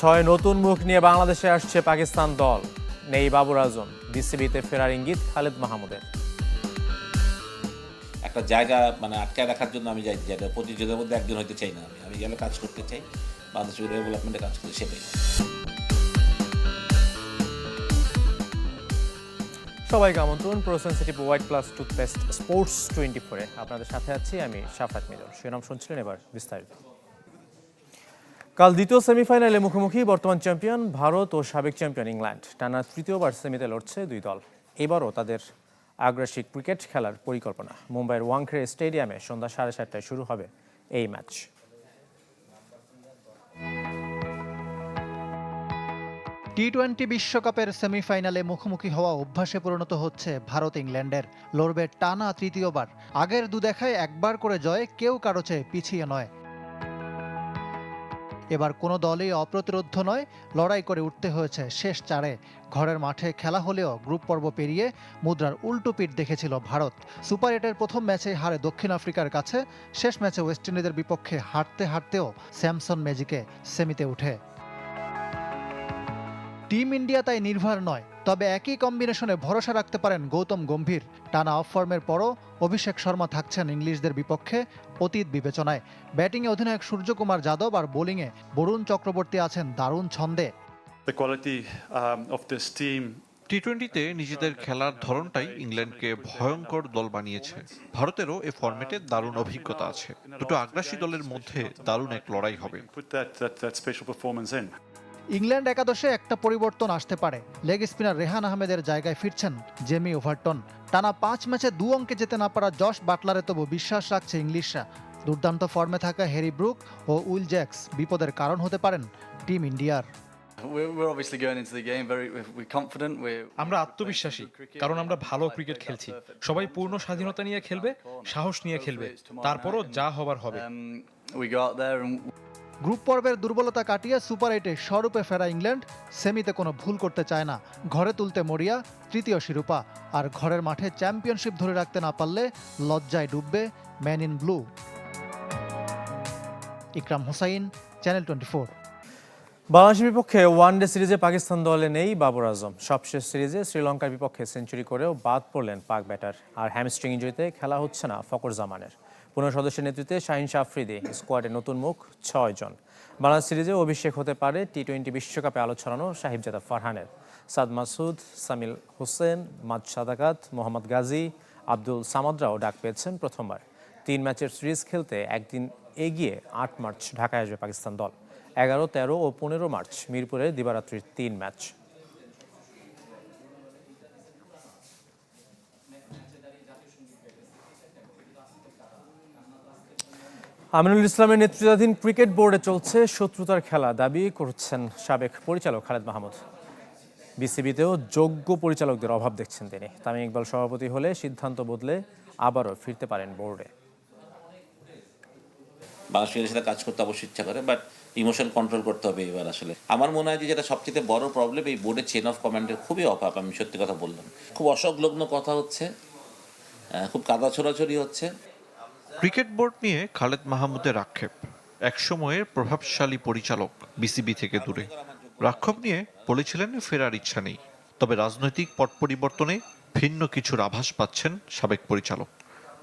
ছয় নতুন মুখ নিয়ে বাংলাদেশে আসছে পাকিস্তান দল। নেই বাবর আজম, বিসিবিতে ফেরার ইঙ্গিত খালেদ মাহমুদের। একটা জায়গা আটকায় রাখার জন্য আমি যাই, যেটা প্রতিযোগিতার মধ্যে একজন হইতে চাই না। আমি গেলে কাজ করতে চাই, বাংলাদেশের ডেভেলপমেন্টে কাজ করতে, সেটাই। সবাইকে আমন্ত্রণ pro sensitive white plus toothpaste sports 24-এ। আপনাদের সাথে আছি আমি শাফাত মিলন। শিরোনাম শুনছিলেন, এবার বিস্তারিত। কাল দ্বিতীয় সেমিফাইনালে মুখোমুখি বর্তমান চ্যাম্পিয়ন ভারত ও সাবেক চ্যাম্পিয়ন ইংল্যান্ড। টানা তৃতীয়বার সেমিতে লড়ছে দুই দল। এবারও তাদের আগ্রাসী ক্রিকেট খেলার পরিকল্পনা। মুম্বাইয়ের ওয়াংখেড়ে স্টেডিয়ামে সন্ধ্যা 7:30টায় শুরু হবে এই ম্যাচ। টি-20 বিশ্বকাপের সেমিফাইনালে মুখোমুখি হওয়া অভ্যাসে পরিণত হচ্ছে ভারত ইংল্যান্ডের। লড়বে টানা তৃতীয়বার। আগের দু দেখায় একবার করে জয়, কেউ কারো চেয়ে পিছিয়ে নয়। এবার কোনো দলই অপ্রতিরোধ্য নয়, লড়াই করে উঠতে হয়েছে শেষ চারে। ঘরের মাঠে খেলা হলেও গ্রুপ পর্ব পেরিয়ে মুদ্রার উল্টো পিঠ দেখেছিল ভারত। সুপার 8-এর প্রথম ম্যাচে হারে দক্ষিণ আফ্রিকার কাছে, শেষ ম্যাচে ওয়েস্ট ইন্ডিজের বিপক্ষে হারতেও স্যামসন ম্যাজিকে সেমিতে উঠে। টিম ইন্ডিয়া তাই নির্ভর নয়, তবে একই কম্বিনেশনে ভরসা রাখতে পারেন গৌতম গম্ভীর। টানা অফ ফর্মের পরও অভিষেক শর্মা থাকছেন ইংলিশদের বিপক্ষে অতীত বিবেচনায়। ব্যাটিংয়ে অধিনায়ক সূর্যকুমার যাদব আর বোলিংয়ে বরুণ চক্রবর্তী আছেন দারুণ ছন্দে। টি-20-তে নিজেদের খেলার ধরনটাই ইংল্যান্ডকে ভয়ঙ্কর দল বানিয়েছে। ভারতেরও এ ফরম্যাটে দারুণ অভিজ্ঞতা আছে। দুটো আগ্রাসী দলের মধ্যে দারুণ এক লড়াই হবে। ইংল্যান্ড একাদশে একটা পরিবর্তন আসতে পারে। লেগ স্পিনার রেহান আহমেদের জায়গায় ফিরছেন জেমি ওভারটন। টানা 5 ম্যাচে 2 অঙ্কে যেতে না পারা জশ বাটলারে তবু বিশ্বাস রাখছে ইংলিশরা। দুর্দান্ত ফর্মে থাকা হ্যারি ব্রুক ও উইল জ্যাক্স বিপদের কারণ হতে পারেন টিম ইন্ডিয়ার। আমরা আত্মবিশ্বাসী, কারণ আমরা ভালো ক্রিকেট খেলছি। সবাই পূর্ণ স্বাধীনতা নিয়ে খেলবে, সাহস নিয়ে খেলবে, তারপরও যা হবার হবে। গ্রুপ পর্বের দুর্বলতা কাটিয়ে সুপার 8-এ স্বরূপে ফেরা ইংল্যান্ড সেমিতে কোনো ভুল করতে চায় না। ঘরে তুলতে মরিয়া তৃতীয় শিরোপা, আর ঘরের মাঠে চ্যাম্পিয়নশিপ ধরে রাখতে না পারলে লজ্জায় ডুববে man in blue. Ikram Hossain, channel 24। বাংলাদেশের বিপক্ষে ওয়ানডে সিরিজে পাকিস্তান দলে নেই বাবর আজম। সবশেষ সিরিজে শ্রীলঙ্কার বিপক্ষে সেঞ্চুরি করেও বাদ পড়লেন পাক ব্যাটার। আর হ্যামস্ট্রিং ইনজুরিতে খেলা হচ্ছে না ফকর জামানের। 15 সদস্যের নেতৃত্বে শাহিন আফ্রিদি স্কোয়াডে নতুন মুখ 6 জন। বাংলাদেশ সিরিজে অভিষেক হতে পারে টি-20 বিশ্বকাপে আলো ছড়ানো সাহিবজাদা ফারহানের। সাদ মাসুদ, সামিল হোসেন, মাদ সাদাকাত, মোহাম্মদ গাজী, আব্দুল সামাদরাও ডাক পেয়েছেন প্রথমবার। 3 ম্যাচের সিরিজ খেলতে একদিন এগিয়ে 8 মার্চ ঢাকায় আসবে পাকিস্তান দল। 11, 13 ও 15 মার্চ মিরপুরে দিবারাত্রির 3 ম্যাচ। আমিনুল ইসলামের নেতৃত্বাধীন ক্রিকেট বোর্ডে চলছে শত্রুতার খেলা, দাবি করছেন সাবেক পরিচালক খালেদ মাহমুদ। বিসিবিতেও যোগ্য পরিচালকদের অভাব দেখছেন তিনি। তামিম ইকবাল সভাপতি হলে সিদ্ধান্ত বদলে আবারও ফিরতে পারেন বোর্ডে। বাংলাদেশের সাথে কাজ করতে অবশ্যই ইচ্ছা করে, বাট ইমোশন কন্ট্রোল করতে হবে এবার। আসলে আমার মনে হয় যে যেটা সবচেয়ে বড় প্রবলেম, এই বোর্ডের চেন অফ কমান্ডের খুবই অভাব। আমি সত্যি কথা বললাম, খুব অসংলগ্ন কথা হচ্ছে, খুব কাদা ছোড়াছড়ি হচ্ছে। ক্রিকেট বোর্ড নিয়ে খালেদ মাহমুদের আক্ষেপ, একসময়ের প্রভাবশালী পরিচালক বিসিবি থেকে দূরে। রাক্ষোভ নিয়ে বলেছিলেন ফেরার ইচ্ছা নেই, তবে রাজনৈতিক পট পরিবর্তনে ভিন্ন কিছুর আভাস পাচ্ছেন সাবেক পরিচালক।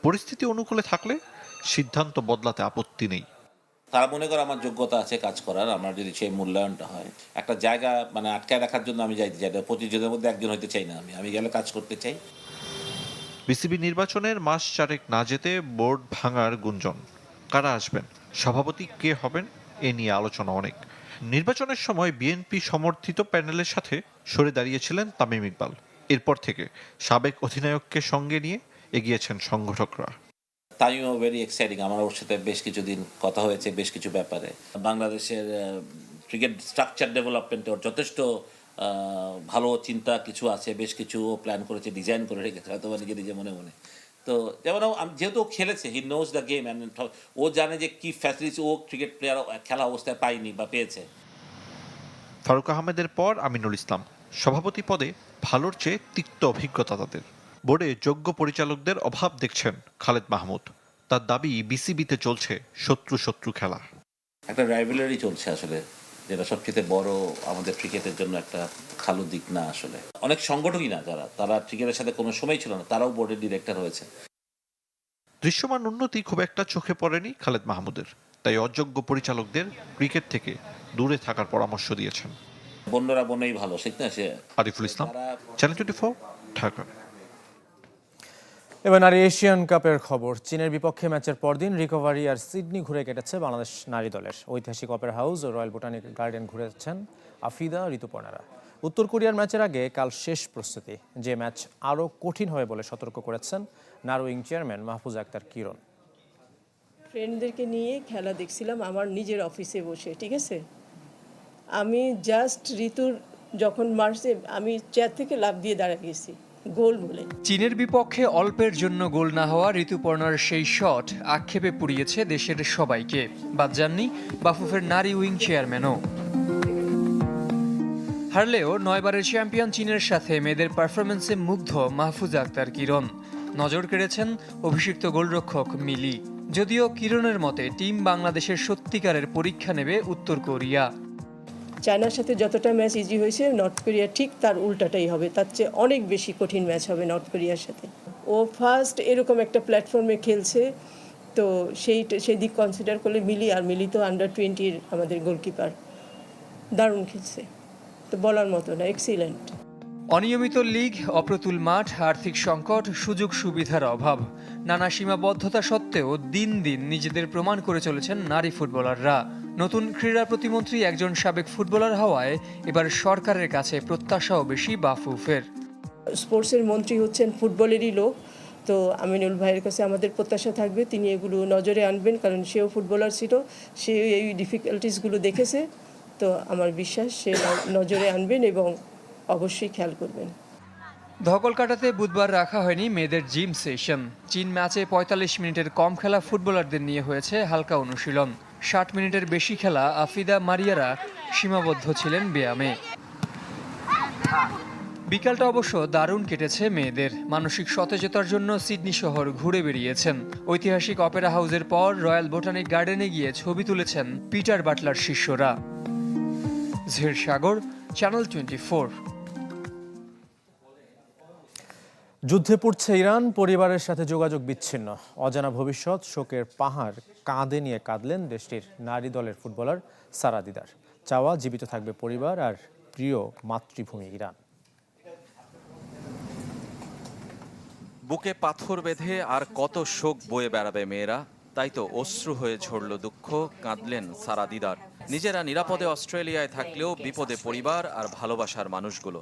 পরিস্থিতি অনুকূলে থাকলে সিদ্ধান্ত বদলাতে আপত্তি নেই। তারা মনে করে আমার যোগ্যতা আছে কাজ করার, আমার যদি সেই মূল্যায়নটা হয়। একটা জায়গা আটকায় রাখার জন্য আমি যাই, যেটা প্রতিযোগিতার মধ্যে একজন হইতে চাই না। আমি গেলে কাজ করতে চাই। বিসিবি নির্বাচনের মাস 4 না যেতে বোর্ড ভাঙার গুঞ্জন। কারা আসবেন, সভাপতি কে হবেন, এ নিয়ে আলোচনা অনেক। নির্বাচনের সময় বিএনপি সমর্থিত প্যানেলের সাথে সরে দাঁড়িয়েছিলেন তামিম ইকবাল। এরপর থেকে সাবেক অধিনায়ককে সঙ্গে নিয়ে এগিয়েছেন সংগঠকরা। তামিমও ভেরি এক্সাইটিং। আমার ওর সাথে বেশ কিছুদিন কথা হয়েছে বেশ কিছু ব্যাপারে। বাংলাদেশের ক্রিকেট স্ট্রাকচার ডেভেলপমেন্টে ওর যথেষ্ট ভালো চিন্তা কিছু আছে, বেশ কিছু ও প্ল্যান করেছে, ডিজাইন করে রেখেছে হয়তো নিজে মনে মনে। তো যেমন যেহেতু ও খেলেছে, he knows the game, and ও জানে যে কী ফ্যাসিলিটিস ও ক্রিকেট প্লেয়ার খেলা অবস্থায় পায়নি বা পেয়েছে। ফারুক আহমেদের পর আমিনুল ইসলাম সভাপতি পদে ভালোর চেয়ে তিক্ত অভিজ্ঞতা তাদের। বোর্ডে যোগ্য পরিচালকদের অভাব দেখছেন খালেদ মাহমুদ। তার দাবি বিসিবিতে চলছে শত্রু খেলা। একটা রাইভেলারি চলছে আসলে যেটা সবচেয়ে বড় আমাদের ক্রিকেটের জন্য একটা ভালো দিক না। আসলে অনেক সংগঠনই না তারা ক্রিকেটের সাথে কোনো সময় ছিল না, তারাও বোর্ডের ডিরেক্টর হয়েছে। দৃশ্যমান উন্নতি খুব একটা চোখে পড়েনি খালেদ মাহমুদের, তাই অযোগ্য পরিচালকদের ক্রিকেট থেকে দূরে থাকার পরামর্শ দিয়েছেন। বন্যরা বনেই ভালো, ঠিক না? সে আরিফুল ইসলাম, চ্যানেল 24, ঢাকা। এবার নারী এশিয়ান কাপের খবর। চীনের বিপক্ষে ম্যাচের পরদিন রিকভারি আর সিডনি ঘুরে কেটেছে বাংলাদেশ নারী দলের। ঐতিহাসিক অপেরা হাউস ও রয়্যাল বোটানিক গার্ডেন ঘুরেছেন আফিদা, ঋতুপর্ণারা। উত্তর কোরিয়ার ম্যাচের আগে কাল শেষ প্রস্তুতি, যে ম্যাচ আরও কঠিন হবে বলে সতর্ক করেছেন নারোইং চেয়ারম্যান মাহফুজা আক্তার কিরণ। ফ্রেন্ডদেরকে নিয়ে খেলা দেখছিলাম আমার নিজের অফিসে বসে, ঠিক আছে। আমি জাস্ট ঋতুর যখন মারছে আমি চেয়ার থেকে লাফ দিয়ে দাঁড়িয়ে গেছি গোল বলে। চীনের বিপক্ষে অল্পের জন্য গোল না হওয়া ঋতুপর্ণার সেই শট আক্ষেপে পুড়িয়েছে দেশের সবাইকে, বাদ যাননি বাফুফের নারী উইং চেয়ারম্যানও। হারলেও 9 বারের চ্যাম্পিয়ন চীনের সাথে মেয়েদের পারফরমেন্সে মুগ্ধ মাহফুজা আক্তার কিরণ। নজর কেড়েছেন অভিষিক্ত গোলরক্ষক মিলি। যদিও কিরণের মতে টিম বাংলাদেশের সত্যিকারের পরীক্ষা নেবে উত্তর কোরিয়া। চায়নার সাথে যতটা ম্যাচ ইজি হয়েছে নর্থ কোরিয়া ঠিক তার উল্টাটাই হবে, তার চেয়ে অনেক বেশি কঠিন ম্যাচ হবে নর্থ কোরিয়ার সাথে। ও ফার্স্ট এরকম একটা প্ল্যাটফর্মে খেলছে, তো সেই দিক কনসিডার করলে মিলি তো আন্ডার-20 আমাদের গোলকিপার, দারুণ খেলছে, তো বলার মতো না, এক্সিলেন্ট। অনিয়মিত লিগ, অপ্রতুল মাঠ, আর্থিক সংকট, সুযোগ সুবিধার অভাব, নানা সীমাবদ্ধতা সত্ত্বেও দিন দিন নিজেদের প্রমাণ করে চলেছেন নারী ফুটবলাররা। নতুন ক্রীড়া প্রতিমন্ত্রী একজন সাবেক ফুটবলার হওয়ায় এবার সরকারের কাছে প্রত্যাশাও বেশি বাফুফের। স্পোর্টসের মন্ত্রী হচ্ছেন ফুটবলেরই লোক, তো আমিনুল ভাইয়ের কাছে আমাদের প্রত্যাশা থাকবে তিনি এগুলো নজরে আনবেন, কারণ সেও ফুটবলার ছিল, সে এই ডিফিকাল্টিসগুলো দেখেছে, তো আমার বিশ্বাস সে নজরে আনবেন এবং অবশ্যই খেয়াল করবেন। ধকল কাটাতে বুধবার রাখা হয়নি মেয়েদের জিম সেশন। চীন ম্যাচে 45 মিনিটের কম খেলা ফুটবলারদের নিয়ে হয়েছে হালকা অনুশীলন। 60 মিনিটের বেশি খেলা আফিদা, মারিয়ারা সীমাবদ্ধ ছিলেন ব্যায়ামে। বিকালটা অবশ্য দারুণ কেটেছে মেয়েদের। মানসিক সতেজতার জন্য সিডনি শহর ঘুরে বেরিয়েছেন। ঐতিহাসিক অপেরা হাউসের পর রয়্যাল বোটানিক গার্ডেনে গিয়ে ছবি তুলেছেন পিটার বাটলার শিষ্যরা। ঝের সাগর, চ্যানেল 24। যুদ্ধে পড়ছে ইরান, পরিবারের সাথে যোগাযোগ বিচ্ছিন্ন। অজানা ভবিষ্যৎ, শোকের পাহাড় কাঁধে নিয়ে কাঁদলেন দেশটির নারী দলের ফুটবলার সারা দিদার। চাওয়া জীবিত থাকবে পরিবার আর প্রিয় মাতৃভূমি ইরান। বুকে পাথর বেঁধে আর কত শোক বয়ে বেড়াবে মেয়েরা, তাই তো অশ্রু হয়ে ঝরল দুঃখ, কাঁদলেন সারা দিদার। নিজেরা নিরাপদে অস্ট্রেলিয়ায় থাকলেও বিপদে পরিবার আর ভালোবাসার মানুষগুলো।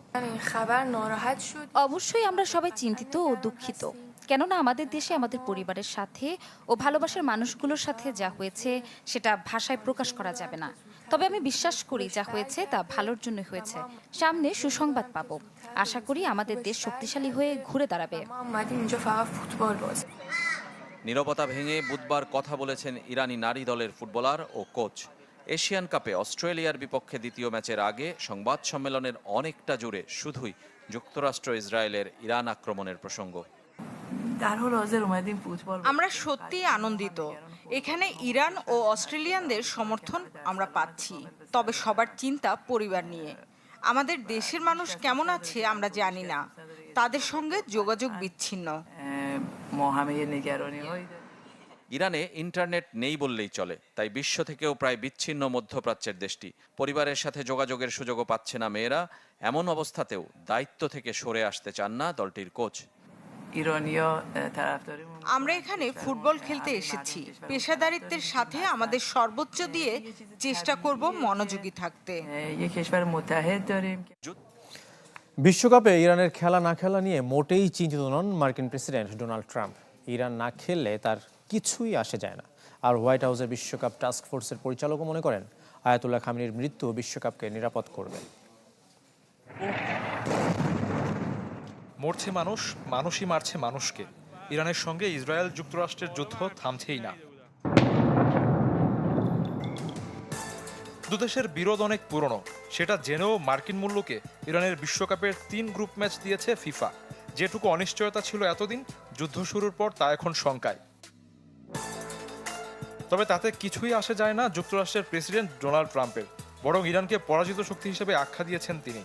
অবশ্যই আমরা সবাই চিন্তিত ও দুঃখিত, কেননা আমাদের দেশে আমাদের পরিবারের সাথে ও ভালোবাসার মানুষগুলোর সাথে যা হয়েছে সেটা ভাষায় প্রকাশ করা যাবে না। তবে আমি বিশ্বাস করি যা হয়েছে তা ভালোর জন্য হয়েছে। সামনে সুসংবাদ পাবো। আশা করি আমাদের দেশ শক্তিশালী হয়ে ঘুরে দাঁড়াবে। নীরবতা ভেঙে বুধবার কথা বলেছেন ইরানি নারী দলের ফুটবলার ও কোচ। এশিয়ান কাপে অস্ট্রেলিয়ার বিপক্ষে দ্বিতীয় ম্যাচের আগে সংবাদ সম্মেলনের অনেকটা জুড়ে শুধুই যুক্তরাষ্ট্র ইসরায়েলের ইরান আক্রমণের প্রসঙ্গ। আমরা সত্যিই আনন্দিত। এখানে ইরান ও অস্ট্রেলিয়ানদের সমর্থন আমরা পাচ্ছি, তবে সবার চিন্তা পরিবার নিয়ে। আমাদের দেশের মানুষ কেমন আছে আমরা জানি না, তাদের সঙ্গে যোগাযোগ বিচ্ছিন্ন। ইরানে ইন্টারনেট নেই বললেই চলে, তাই বিশ্ব থেকেও প্রায় বিচ্ছিন্ন মধ্যপ্রাচ্যের দেশটি। পরিবারের সাথে যোগাযোগের সুযোগও পাচ্ছে না মেয়েরা। এমন অবস্থাতেও দায়িত্ব থেকে সরে আসতে চান না দলটির কোচ। আমরা এখানে ফুটবল খেলতে এসেছি, পেশাদারিত্বের সাথে আমাদের সর্বোচ্চ দিয়ে চেষ্টা করব মনোযোগী থাকতে। বিশ্বকাপে ইরানের খেলা না খেলা নিয়ে মোটেই চিন্তিত নন মার্কিন প্রেসিডেন্ট ডোনাল্ড ট্রাম্প। ইরান না খেললে তার কিছুই আসে যায় না। আর হোয়াইট হাউসের বিশ্বকাপ টাস্ক ফোর্সের পরিচালকও মনে করেন আয়াতুল্লাহ খামেনির মৃত্যু বিশ্বকাপকে নিরাপদ করবে। মরছে মানুষ, মানুষই মারছে মানুষকে। ইরানের সঙ্গে ইসরায়েল যুক্তরাষ্ট্রের যুদ্ধ থামছেই না। দুদেশের বিরোধ অনেক পুরনো, সেটা জেনেও মার্কিন মুল্লুকে ইরানের বিশ্বকাপের 3 গ্রুপ ম্যাচ দিয়েছে ফিফা। যেটুকু অনিশ্চয়তা ছিল এতদিন, যুদ্ধ শুরুর পর তা এখন শঙ্কায়। তবে তাতে কিছুই আসে যায় না যুক্তরাষ্ট্রের প্রেসিডেন্ট ডোনাল্ড ট্রাম্পের। বরং ইরানকে পরাজিত শক্তি হিসেবে আখ্যা দিয়েছেন তিনি।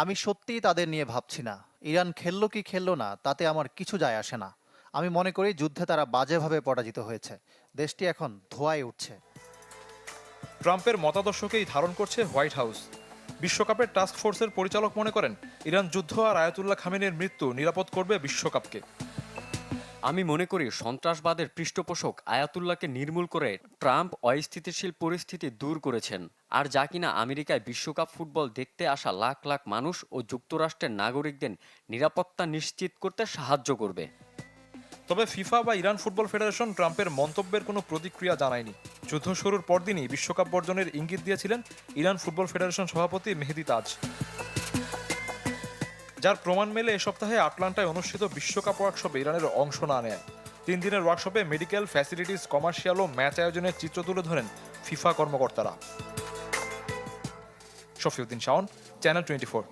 আমি সত্যিই তাদের নিয়ে ভাবছি না। ইরান খেললো কি খেললো না তাতে আমার কিছু যায় আসে না। আমি মনে করি যুদ্ধে তারা বাজেভাবে পরাজিত হয়েছে। দেশটি এখন ধোঁয়ায় উঠছে। ট্রাম্পের মতাদর্শকেই ধারণ করছে হোয়াইট হাউস। বিশ্বকাপের টাস্ক ফোর্সের পরিচালক মনে করেন ইরান যুদ্ধ আর আয়াতুল্লাহ খামেনির মৃত্যু নিরাপদ করবে বিশ্বকাপকে। আমি মনে করি সন্ত্রাসবাদের পৃষ্ঠপোষক আয়াতুল্লাহকে নির্মূল করে ট্রাম্প অস্থিতিশীল পরিস্থিতি দূর করেছেন, আর যা কিনা আমেরিকায় বিশ্বকাপ ফুটবল দেখতে আসা লাখ লাখ মানুষ ও যুক্তরাষ্ট্রের নাগরিকদের নিরাপত্তা নিশ্চিত করতে সাহায্য করবে। তবে ফিফা বা ইরান ফুটবল ফেডারেশন ট্রাম্পের মন্তব্যের কোনো প্রতিক্রিয়া জানায়নি। যুদ্ধ শুরুর পরদিনই বিশ্বকাপ বর্জনের ইঙ্গিত দিয়েছিলেন ইরান ফুটবল ফেডারেশন সভাপতি মেহেদি তাজ, যার প্রমাণ মেলে এ সপ্তাহে আটলান্টায় অনুষ্ঠিত বিশ্বকাপ ওয়ার্কশপে ইরানের অংশ না নেয়। 3 দিনের ওয়ার্কশপে মেডিকেল ফ্যাসিলিটিস, কমার্শিয়াল ও ম্যাচ আয়োজনের চিত্র তুলে ধরেন ফিফা কর্মকর্তারা। শফিউদ্দিন শাওন, চ্যানেল 24।